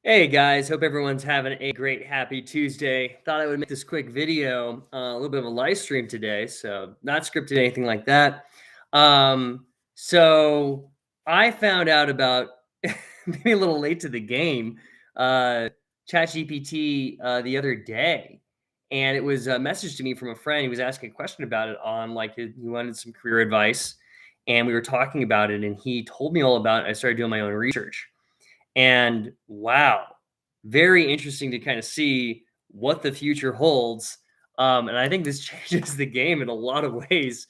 Hey guys, hope everyone's having a great, happy Tuesday. Thought I would make this quick video, a little bit of a live stream today, so not scripted, anything like that. So I found out about maybe a little late to the game, uh, Chat GPT the other day, and it was a message to me from a friend. He was asking a question about it on like he wanted some career advice, and we were talking about it, and he told me all about it. I started doing my own research. And wow, very interesting to kind of see what the future holds. And I think this changes the game in a lot of ways,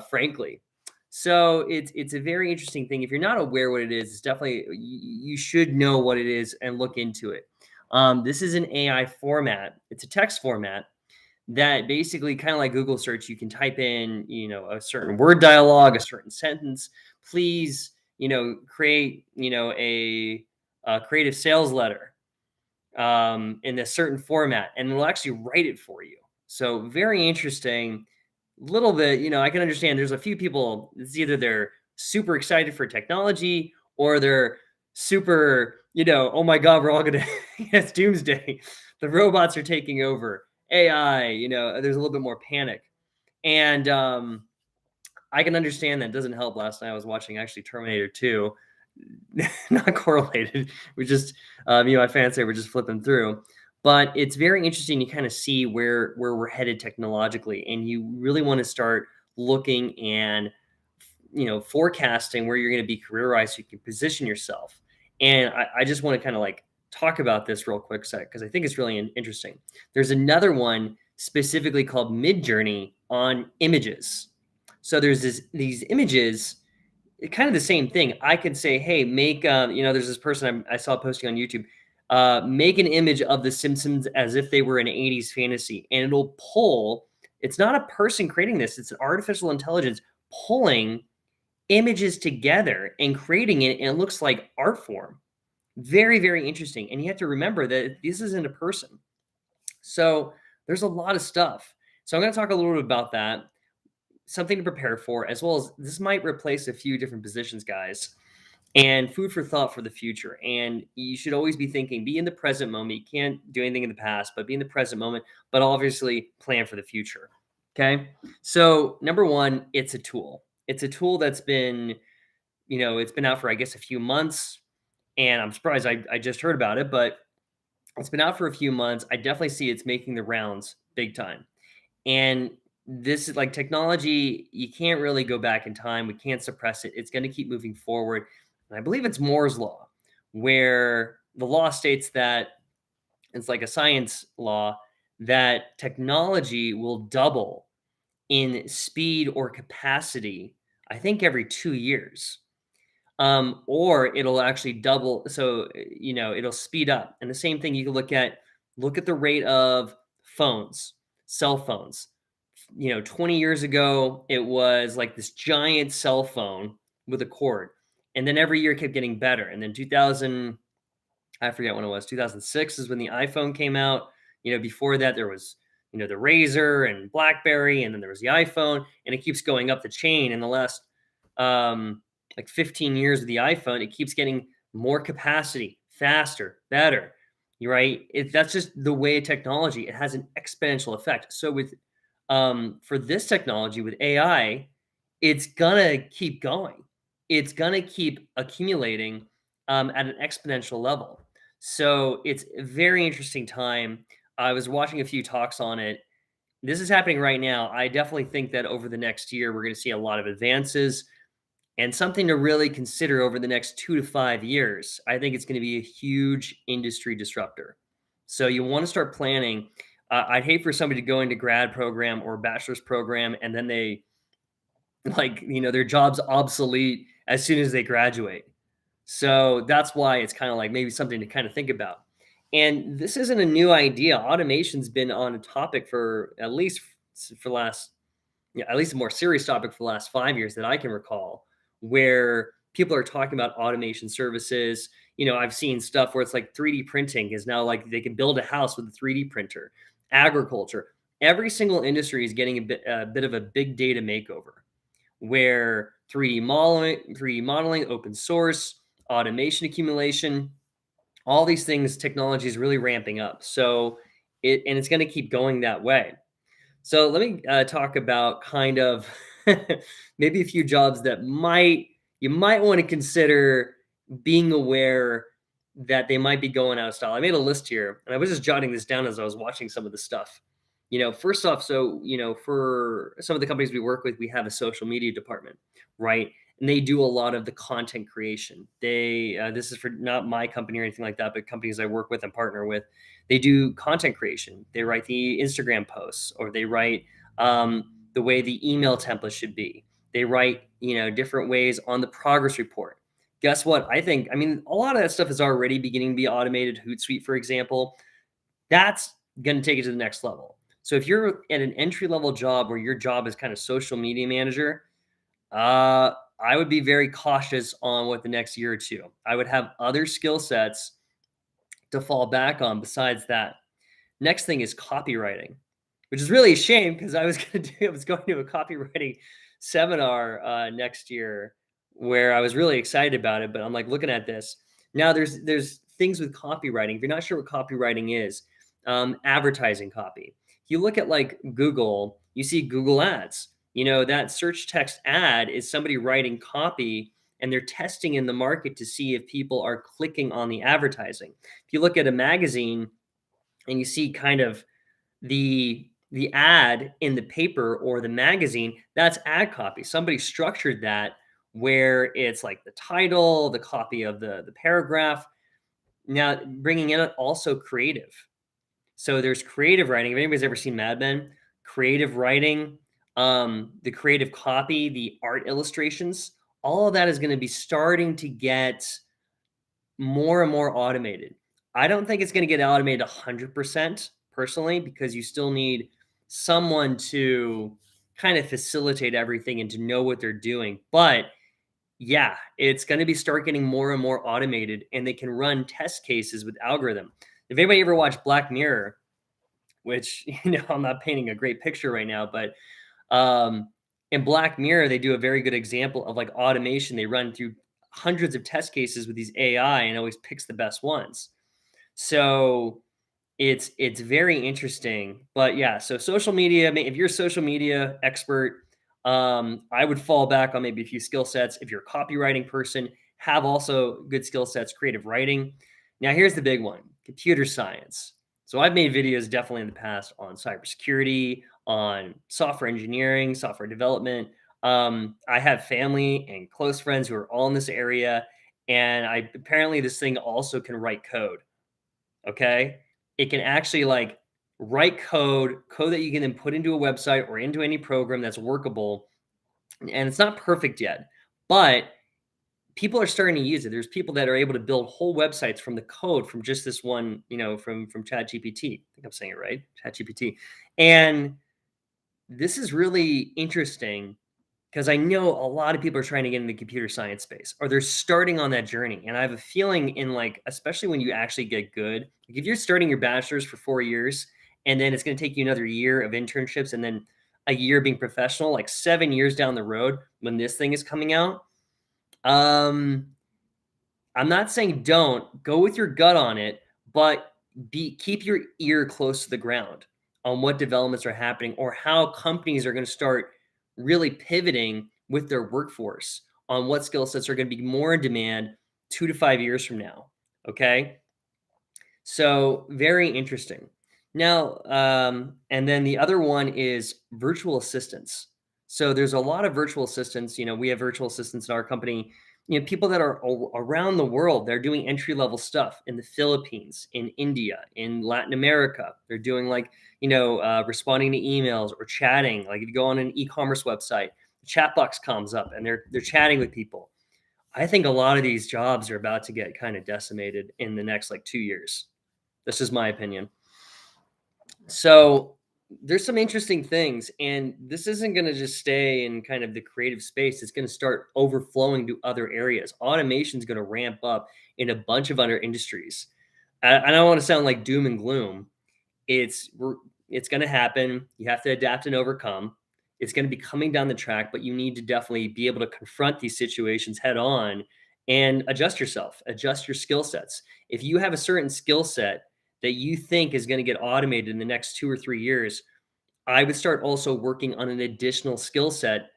frankly. So it's a very interesting thing. If you're not aware what it is, it's definitely you should know what it is and look into it. This is an AI format. It's a text format that basically kind of like Google search, you can type in, a certain word dialogue, a certain sentence. Please, create, a creative sales letter in a certain format, and it'll actually write it for you. So very interesting. Little bit, I can understand. There's a few people. It's either they're super excited for technology or they're super, oh my god, we're all gonna, it's doomsday. The robots are taking over. AI, there's a little bit more panic. And I can understand that doesn't help. Last night I was watching actually Terminator 2. Not correlated. We just my fiance were just flipping through. But it's very interesting to kind of see where we're headed technologically. And you really want to start looking and forecasting where you're going to be career-wise so you can position yourself. And I just want to kind of like talk about this real quick sec because I think it's really interesting. There's another one specifically called Midjourney on images. So there's these images, kind of the same thing. I could say, hey, make there's this person I saw posting on YouTube, make an image of the Simpsons as if they were an 80s fantasy, and it'll pull. It's not a person creating this; it's an artificial intelligence pulling images together and creating it, and it looks like art form. Very, very interesting. And you have to remember that this isn't a person. So there's a lot of stuff. So I'm going to talk a little bit about that, something to prepare for, as well as this might replace a few different positions, guys, and food for thought for the future. And you should always be thinking, be in the present moment. You can't do anything in the past, but be in the present moment, but obviously plan for the future. Okay. So, number one, it's a tool. It's a tool that's been, it's been out for, I guess, a few months. And I'm surprised I just heard about it, but it's been out for a few months. I definitely see it's making the rounds big time. And this is like technology, you can't really go back in time. We can't suppress it. It's going to keep moving forward. And I believe it's Moore's law, where the law states that it's like a science law that technology will double in speed or capacity, I think every 2 years. Or it'll actually double. So, it'll speed up. And the same thing you can look at the rate of phones, cell phones. 20 years ago, it was like this giant cell phone with a cord. And then every year it kept getting better. And then 2000, I forget when it was, 2006 is when the iPhone came out. Before that, there was, the Razor and Blackberry, and then there was the iPhone, and it keeps going up the chain. In the last, like 15 years of the iPhone, it keeps getting more capacity, faster, better. You're right. That's just the way of technology. It has an exponential effect. So with for this technology with AI, it's gonna keep going. It's gonna keep accumulating at an exponential level. So it's a very interesting time. I was watching a few talks on it. This is happening right now. I definitely think that over the next year, we're going to see a lot of advances and something to really consider over the next 2 to 5 years. I think it's going to be a huge industry disruptor. So you want to start planning. I'd hate for somebody to go into grad program or bachelor's program and then they like, their job's obsolete as soon as they graduate. So that's why it's kind of like maybe something to kind of think about. And this isn't a new idea. Automation's been on a topic for at least for the last, yeah, at least a more serious topic for the last 5 years that I can recall, where people are talking about automation services. I've seen stuff where it's like 3D printing is now like they can build a house with a 3D printer. Agriculture, every single industry is getting a bit of a big data makeover, where 3D modeling, open source, automation accumulation, All these things, technology is really ramping up. So it's going to keep going that way. So let me talk about kind of maybe a few jobs that you might want to consider being aware that they might be going out of style. I made a list here, and I was just jotting this down as I was watching some of the stuff. First off, so for some of the companies we work with, we have a social media department, right? And they do a lot of the content creation. They this is for not my company or anything like that, but companies I work with and partner with, they do content creation. They write the Instagram posts, or they write the way the email template should be. They write, different ways on the progress report. Guess what? I mean, a lot of that stuff is already beginning to be automated. Hootsuite, for example, that's going to take it to the next level. So if you're at an entry level job where your job is kind of social media manager, I would be very cautious on what the next year or two. I would have other skill sets to fall back on besides that. Next thing is copywriting, which is really a shame because I was going to a copywriting seminar next year where I was really excited about it, but I'm like looking at this. Now there's things with copywriting. If you're not sure what copywriting is, advertising copy. If you look at like Google, you see Google Ads. That search text ad is somebody writing copy and they're testing in the market to see if people are clicking on the advertising. If you look at a magazine and you see kind of the ad in the paper or the magazine, that's ad copy. Somebody structured that where it's like the title, the copy of the paragraph. Now bringing in also creative. So there's creative writing. If anybody's ever seen Mad Men, creative writing, the creative copy, the art illustrations, all of that is going to be starting to get more and more automated. I don't think it's going to get automated 100% personally, because you still need someone to kind of facilitate everything and to know what they're doing. But yeah, it's going to be start getting more and more automated, and they can run test cases with algorithm. If anybody ever watched Black Mirror, which I'm not painting a great picture right now, but in Black Mirror, they do a very good example of like automation. They run through hundreds of test cases with these AI and always picks the best ones. So it's very interesting. But yeah, so social media, if you're a social media expert, I would fall back on maybe a few skill sets. If you're a copywriting person, have also good skill sets, creative writing. Now, here's the big one: computer science. So I've made videos definitely in the past on cybersecurity, on software engineering, software development. I have family and close friends who are all in this area, and apparently this thing also can write code. Okay, it can actually like write code that you can then put into a website or into any program that's workable. And it's not perfect yet, but people are starting to use it. There's people that are able to build whole websites from the code from just this one, from Chat GPT. I think I'm saying it right, Chat GPT. And this is really interesting because I know a lot of people are trying to get in the computer science space, or they're starting on that journey. And I have a feeling in like, especially when you actually get good, like if you're starting your bachelor's for 4 years, and then it's going to take you another year of internships and then a year being professional, like 7 years down the road when this thing is coming out. I'm not saying don't go with your gut on it, but keep your ear close to the ground on what developments are happening or how companies are going to start really pivoting with their workforce on what skill sets are going to be more in demand 2 to 5 years from now. Okay. So very interesting. Now, and then the other one is virtual assistants. So there's a lot of virtual assistants. We have virtual assistants in our company. People that are around the world. They're doing entry level stuff in the Philippines, in India, in Latin America. They're doing like responding to emails or chatting. Like if you go on an e-commerce website, the chat box comes up and they're chatting with people. I think a lot of these jobs are about to get kind of decimated in the next like 2 years. This is my opinion. So there's some interesting things, and this isn't going to just stay in kind of the creative space. It's going to start overflowing to other areas. Automation is going to ramp up in a bunch of other industries. I don't want to sound like doom and gloom. It's it's going to happen. You have to adapt and overcome. It's going to be coming down the track, but you need to definitely be able to confront these situations head on and adjust yourself, adjust your skill sets. If you have a certain skill set that you think is going to get automated in the next 2 or 3 years, I would start also working on an additional skill set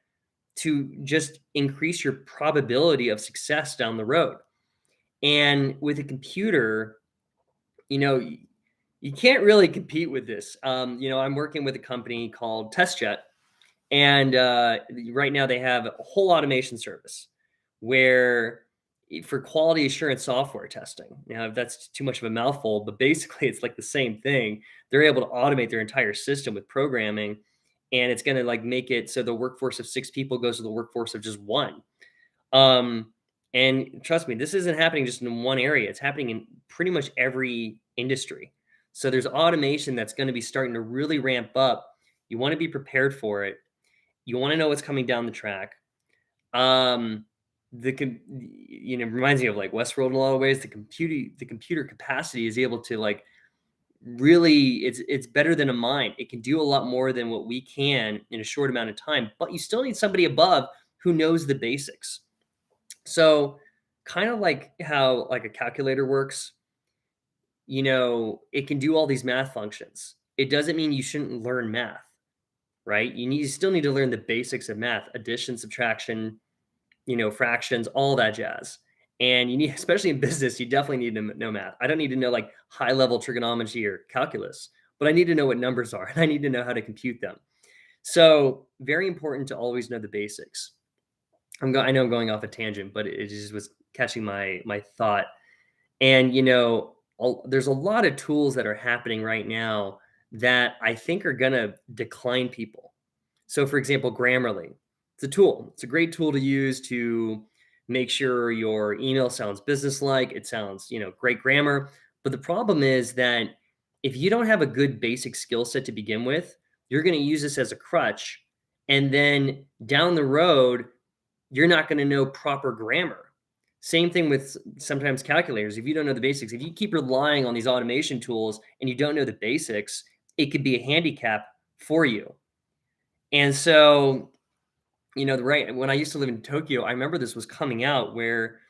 to just increase your probability of success down the road. And with a computer, you know, you can't really compete with this. I'm working with a company called Jet, and right now they have a whole automation service where for quality assurance software testing. Now, if that's too much of a mouthful, but basically it's like the same thing. They're able to automate their entire system with programming, and it's going to like make it so the workforce of 6 people goes to the workforce of just one. Um, and trust me, this isn't happening just in one area. It's happening in pretty much every industry. So there's automation that's going to be starting to really ramp up. You want to be prepared for it. You want to know what's coming down the track. Um, reminds me of like Westworld in a lot of ways. The computer capacity is able to like really, it's better than a mind. It can do a lot more than what we can in a short amount of time. But you still need somebody above who knows the basics. So, kind of like how like a calculator works, it can do all these math functions. It doesn't mean you shouldn't learn math, right? You still need to learn the basics of math, addition, subtraction, fractions, all that jazz. And you need, especially in business, you definitely need to know math. I don't need to know like high level trigonometry or calculus, but I need to know what numbers are and I need to know how to compute them. So, very important to always know the basics. I know I'm going off a tangent, but it just was catching my thought. And there's a lot of tools that are happening right now that I think are gonna decline people. So, for example, Grammarly, it's a tool. It's a great tool to use to make sure your email sounds businesslike. It sounds, great grammar. But the problem is that if you don't have a good basic skill set to begin with, you're going to use this as a crutch. And then down the road, you're not going to know proper grammar. Same thing with sometimes calculators. If you don't know the basics, if you keep relying on these automation tools and you don't know the basics, it could be a handicap for you. And so, right when I used to live in Tokyo, I remember this was coming out where,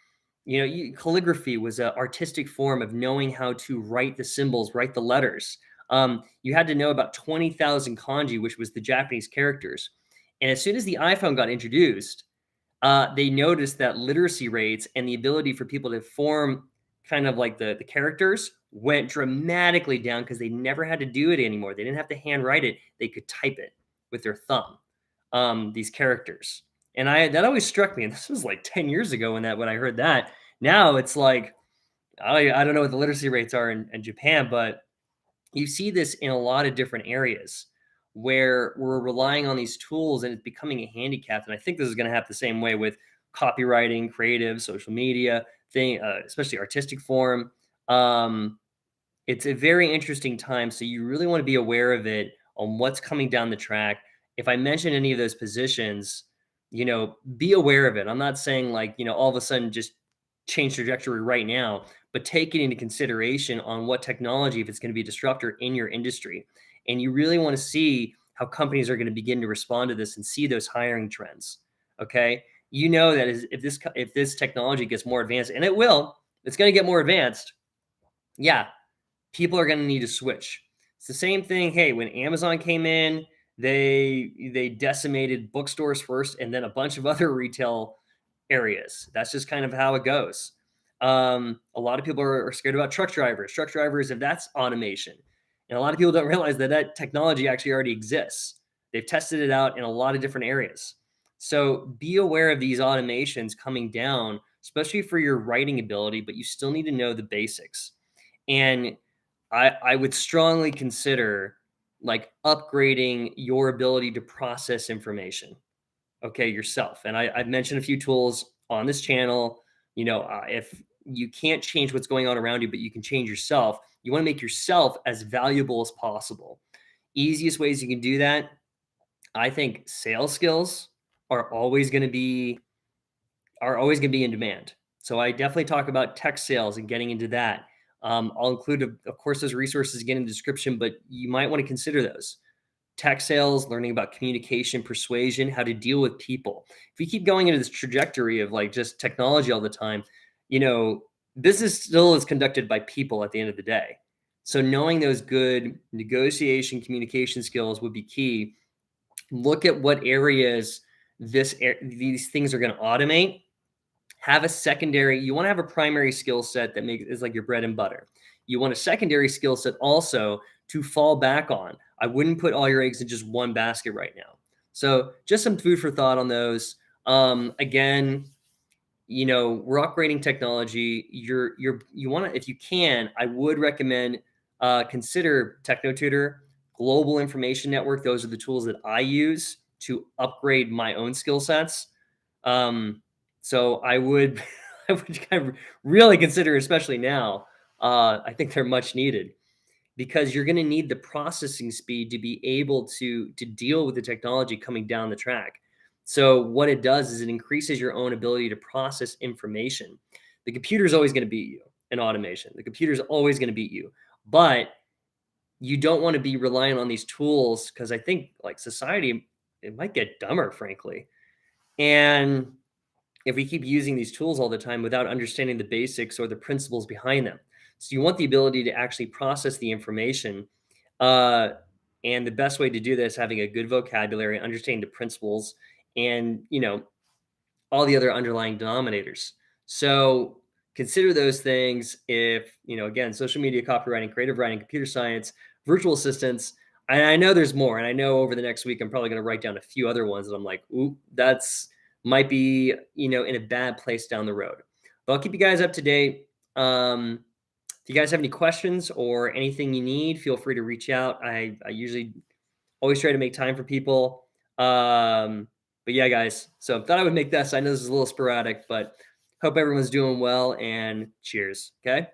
calligraphy was an artistic form of knowing how to write the symbols, write the letters. You had to know about 20,000 kanji, which was the Japanese characters. And as soon as the iPhone got introduced, they noticed that literacy rates and the ability for people to form kind of like the characters went dramatically down because they never had to do it anymore. They didn't have to handwrite it. They could type it with their thumb, these characters. And that always struck me. And this was like 10 years ago when I heard that. Now it's like, I don't know what the literacy rates are in Japan, but you see this in a lot of different areas where we're relying on these tools and it's becoming a handicap. And I think this is going to happen the same way with copywriting, creative, social media thing, especially artistic form. It's a very interesting time. So you really want to be aware of it on what's coming down the track. If I mention any of those positions, be aware of it. I'm not saying like, all of a sudden just change trajectory right now, but take it into consideration on what technology, if it's going to be a disruptor in your industry. And you really want to see how companies are going to begin to respond to this and see those hiring trends. Okay. That if this technology gets more advanced, and it's going to get more advanced. Yeah. People are going to need to switch. It's the same thing. Hey, when Amazon came in, they decimated bookstores first and then a bunch of other retail areas. That's just kind of how it goes. A lot of people are scared about truck drivers. Truck drivers, if that's automation. And a lot of people don't realize that technology actually already exists. They've tested it out in a lot of different areas. So be aware of these automations coming down, especially for your writing ability, but you still need to know the basics. And I would strongly consider like upgrading your ability to process information, okay, yourself. And I've mentioned a few tools on this channel. If you can't change what's going on around you, but you can change yourself, you want to make yourself as valuable as possible. Easiest ways you can do that, I think sales skills are always going to be in demand. So I definitely talk about tech sales and getting into that. I'll include, of course, those resources again in the description, but you might want to consider those. tech sales, learning about communication, persuasion, how to deal with people. If you keep going into this trajectory of like just technology all the time, you know, business still is conducted by people at the end of the day. So knowing those good negotiation communication skills would be key. Look at what areas these things are going to automate. Have a secondary, you want to have a primary skill set that makes is like your bread and butter. You want a secondary skill set also to fall back on. I wouldn't put all your eggs in just one basket right now. So just some food for thought on those. Again, you know, we're upgrading technology. You want to, if you can, I would recommend consider TechnoTutor, Global Information Network. Those are the tools that I use to upgrade my own skill sets. So I would, I would kind of really consider, especially now. I think they're much needed because you're going to need the processing speed to be able to deal with the technology coming down the track. So what it does is it increases your own ability to process information. The computer is always going to beat you in automation. The computer is always going to beat you, but you don't want to be relying on these tools because I think like society, it might get dumber, frankly. And if we keep using these tools all the time without understanding the basics or the principles behind them. So you want the ability to actually process the information. Uh, and the best way to do this, having a good vocabulary, understanding the principles, and you know, all the other underlying denominators. So consider those things if, you know, again, social media copywriting, creative writing, computer science, virtual assistants. And I know there's more. And I know over the next week, I'm probably going to write down a few other ones that I'm like, ooh, that's might be, you know, in a bad place down the road. But I'll keep you guys up to date. If you guys have any questions or anything you need, feel free to reach out. I usually always try to make time for people. But yeah, guys. So thought I would make this. I know this is a little sporadic, but hope everyone's doing well and cheers. Okay.